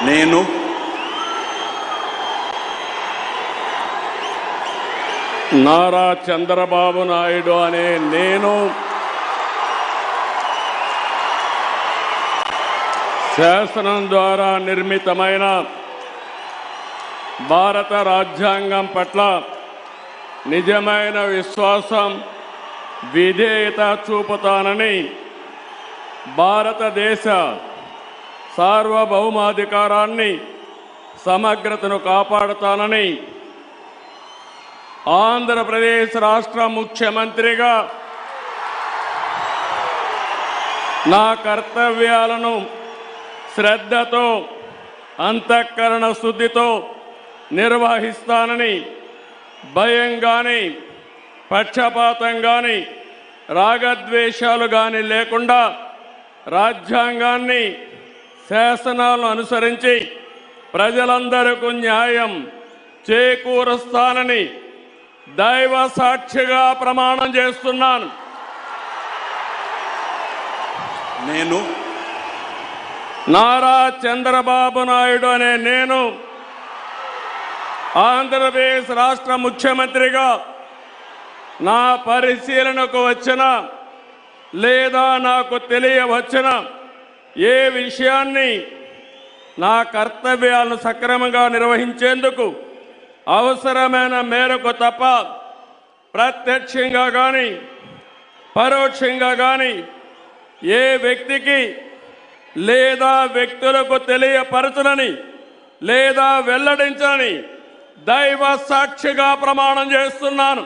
నేను నారా చంద్రబాబు నాయుడు అనే నేను శాసనం ద్వారా నిర్మితమైన భారత రాజ్యాంగం పట్ల నిజమైన విశ్వాసం, విధేయత చూపుతానని, భారతదేశ సార్వభౌమాధికారాన్ని, సమగ్రతను కాపాడుతానని ఆంధ్రప్రదేశ్ రాష్ట్ర ముఖ్యమంత్రిగా నా కర్తవ్యాలను శ్రద్ధతో, అంతఃకరణ శుద్ధితో నిర్వహిస్తానని, భయం కానీ, పక్షపాతం కానీ, రాగద్వేషాలు కానీ లేకుండా రాజ్యాంగాన్ని, శాసనాలను అనుసరించి ప్రజలందరికీ న్యాయం చేకూరుస్తానని దైవ సాక్షిగా ప్రమాణం చేస్తున్నాను. నేను నారా చంద్రబాబు నాయుడు అనే నేను ఆంధ్రప్రదేశ్ రాష్ట్ర ముఖ్యమంత్రిగా నా పరిశీలనకు వచ్చిన లేదా నాకు తెలియవచ్చిన ఏ విషయాన్ని నా కర్తవ్యాలను సక్రమంగా నిర్వహించేందుకు అవసరమైన మేరకు తప్ప ప్రత్యక్షంగా కానీ పరోక్షంగా కానీ ఏ వ్యక్తికి లేదా వ్యక్తులకు తెలియపరచనని లేదా వెల్లడించని దైవ సాక్షిగా ప్రమాణం చేస్తున్నాను.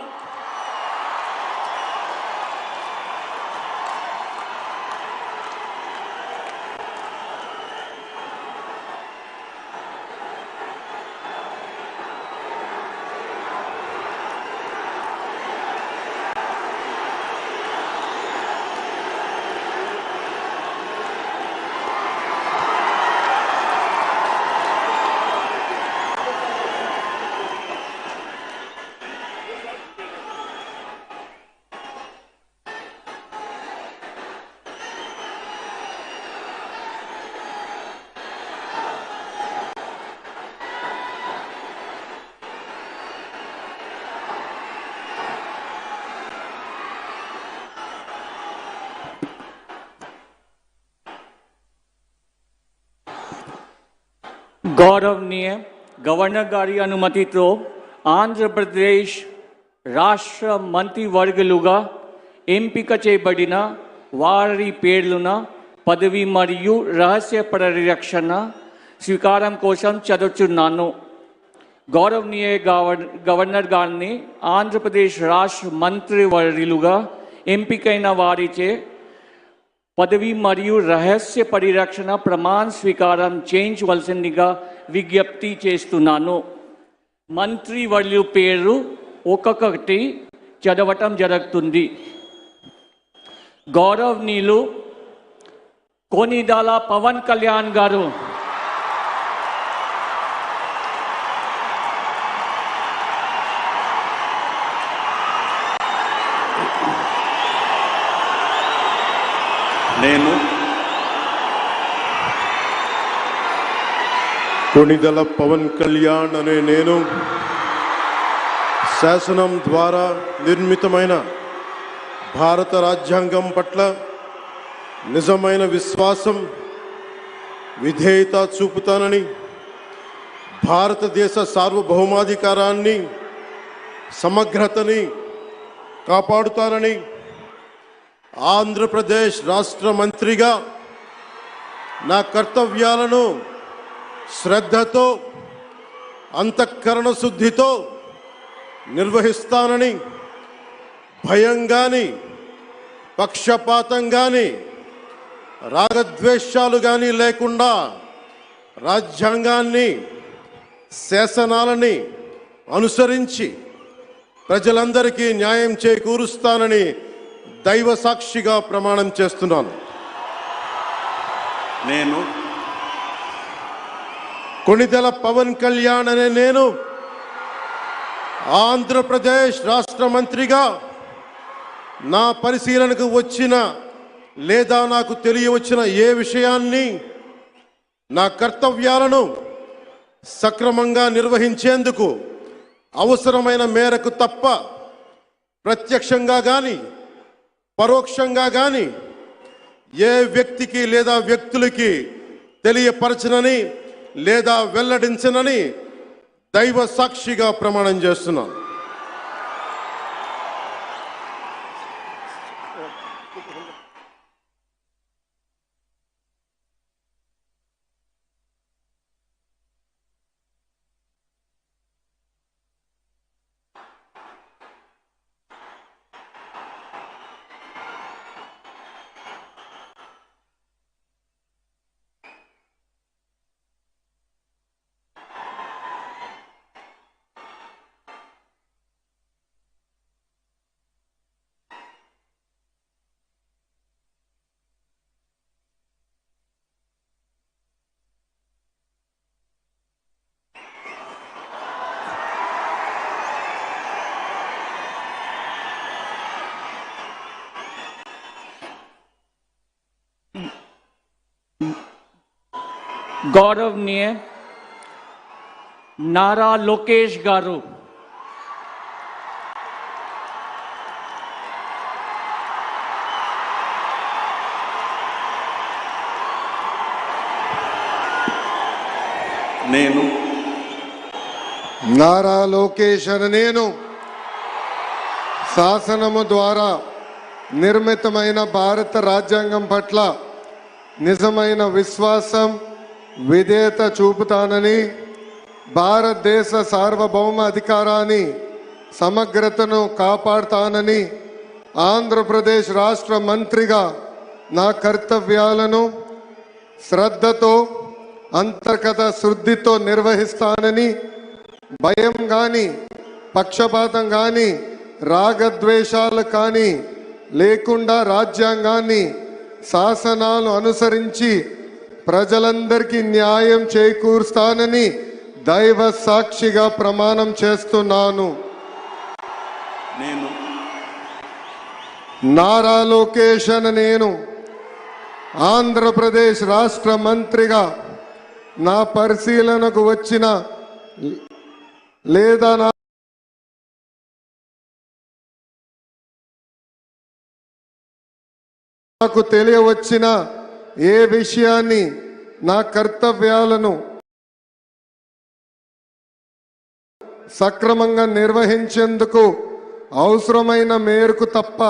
गौरवनीय गवर्नर गारी अनुमति तो आंध्र प्रदेश राष्ट्र मंत्रिवर्गलुगा ఎంపిక చేయబడిన వారి పేర్లున పదవి మరియు రహస్య పరిరక్షణ స్వీకారం కోసం చదువుచున్నాను. గౌరవనీయ గవర్నర్ గారిని ఆంధ్రప్రదేశ్ రాష్ట్ర మంత్రివర్యులుగా ఎంపికైన వారిచే పదవి మరియు రహస్య పరిరక్షణ ప్రమాణ స్వీకారం చేయించవలసిందిగా విజ్ఞప్తి చేస్తున్నాను. మంత్రివర్యుల పేరు ఒక్కొక్కటి చదవటం జరుగుతుంది. గౌరవనీయులు కొనిదెల పవన్ కళ్యాణ్ గారు, నేను కొనిదెల పవన్ కళ్యాణ్ అనే నేను శాసనం ద్వారా నిర్మితమైన భారత రాజ్యాంగం పట్ల నిజమైన విశ్వాసం, విధేయత చూపుతానని, భారతదేశ సార్వభౌమాధికారాన్ని, సమగ్రతని కాపాడుతానని, ఆంధ్రప్రదేశ్ రాష్ట్ర మంత్రిగా నా కర్తవ్యాలను శ్రద్ధతో, అంతఃకరణ శుద్ధితో నిర్వహిస్తానని, భయం కానీ, పక్షపాతం కానీ, రాగద్వేషాలు కానీ లేకుండా రాజ్యాంగాన్ని, శాసనాలని అనుసరించి ప్రజలందరికీ న్యాయం చేకూరుస్తానని దైవ సాక్షిగా ప్రమాణం చేస్తున్నాను. నేను కొనిదెల పవన్ కళ్యాణ్ అనే నేను ఆంధ్రప్రదేశ్ రాష్ట్ర మంత్రిగా నా పరిశీలనకు వచ్చిన లేదా నాకు తెలియవచ్చిన ఏ విషయాన్ని నా కర్తవ్యాలను సక్రమంగా నిర్వహించేందుకు అవసరమైన మేరకు తప్ప ప్రత్యక్షంగా కానీ పరోక్షంగా కానీ ఏ వ్యక్తికి లేదా వ్యక్తులకి తెలియపరచనని లేదా వెల్లడించనని దైవ సాక్షిగా ప్రమాణం చేస్తున్నాను. गौरवनीय नारा लोकेश गारू, నేను నారా లోకేష్ అనే నేను శాసనము ద్వారా నిర్మితమైన భారత రాజ్యాంగం పట్ల నిజమైన విశ్వాసం విధేయత చూపుతానని, భారతదేశ సార్వభౌమ అధికారాన్ని సమగ్రతను కాపాడుతానని, ఆంధ్రప్రదేశ్ రాష్ట్ర మంత్రిగా నా కర్తవ్యాలను శ్రద్ధతో అంతర్గత శుద్ధితో నిర్వహిస్తానని, భయం కానీ పక్షపాతం కానీ రాగద్వేషాలు కానీ లేకుండా రాజ్యాంగాన్ని శాసనాలు అనుసరించి ప్రజలందరికీ న్యాయం చేకూరుస్తానని దైవ సాక్షిగా ప్రమాణం చేస్తున్నాను. నేను నారా లోకేష్ అనే నేను ఆంధ్రప్రదేశ్ రాష్ట్ర మంత్రిగా నా పరిశీలనకు వచ్చిన లేదా నాకు తెలియవచ్చిన ఏ విషయాన్ని నా కర్తవ్యాలను సక్రమంగా నిర్వహించేందుకు అవసరమైన మేరకు తప్ప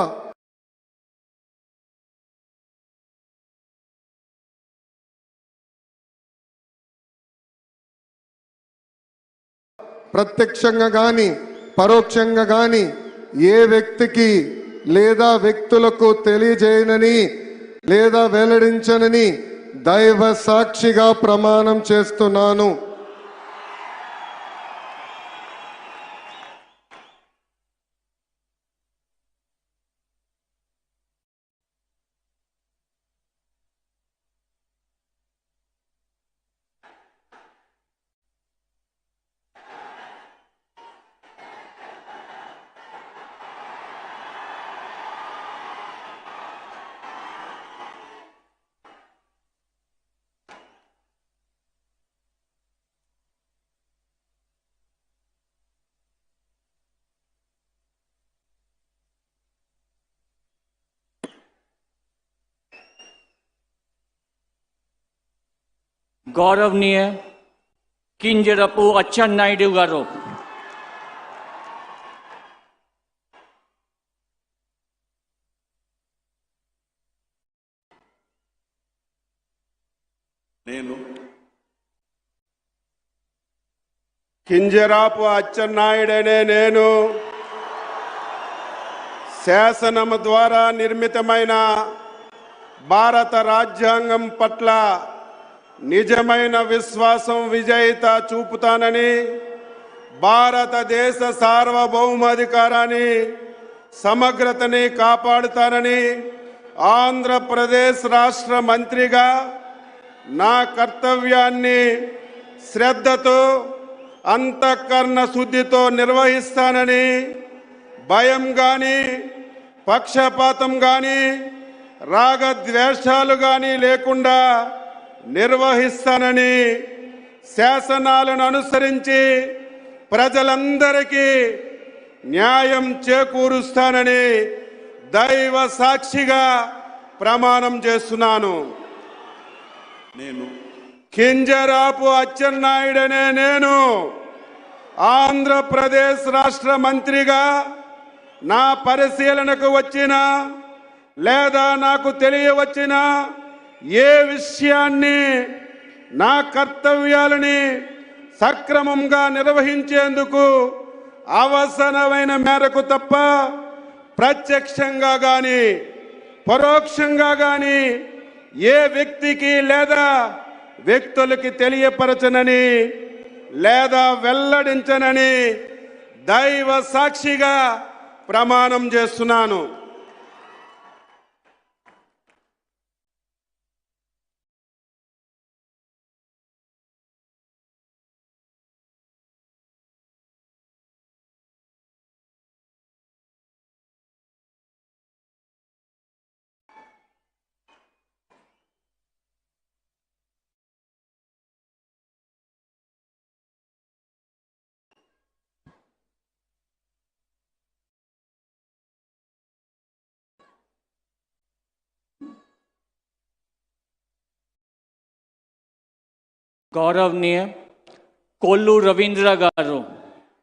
ప్రత్యక్షంగా కానీ పరోక్షంగా కానీ ఏ వ్యక్తికి లేదా వ్యక్తులకు తెలియజేయనని లేదా వెల్లడించనని దైవ సాక్షిగా ప్రమాణం చేస్తున్నాను. गौरवनीय किंजरपु अच्चन्नायुडु गारू, నేను కింజరాపు అచ్చెన్నాయుడనే నేను శాసనము ద్వారా నిర్మితమైన భారత రాజ్యాంగం పట్ల నిజమైన విశ్వాసం విజేత చూపుతానని, భారతదేశ సార్వభౌమాధికారాన్ని సమగ్రతని కాపాడుతానని, ఆంధ్రప్రదేశ్ రాష్ట్ర మంత్రిగా నా కర్తవ్యాన్ని శ్రద్ధతో అంతఃకరణ శుద్ధితో నిర్వహిస్తానని, భయం కానీ పక్షపాతం కానీ రాగద్వేషాలు కానీ లేకుండా నిర్వహిస్తానని శాసనాలను అనుసరించి ప్రజలందరికీ న్యాయం చేకూరుస్తానని దైవ సాక్షిగా ప్రమాణం చేస్తున్నాను. నేను కింజరాపు అచ్చెన్నాయుడనే నేను ఆంధ్రప్రదేశ్ రాష్ట్ర మంత్రిగా నా పరిశీలనకు వచ్చిన లేదా నాకు తెలియవచ్చిన ఏ విషయాన్ని నా కర్తవ్యాలని సక్రమంగా నిర్వహించేందుకు అవసరమైన మేరకు తప్ప ప్రత్యక్షంగా కానీ పరోక్షంగా కానీ ఏ వ్యక్తికి లేదా వ్యక్తులకి తెలియపరచనని లేదా వెల్లడించనని దైవ సాక్షిగా ప్రమాణం చేస్తున్నాను. गौरवनीय कोल्लू रवींद्र गारू.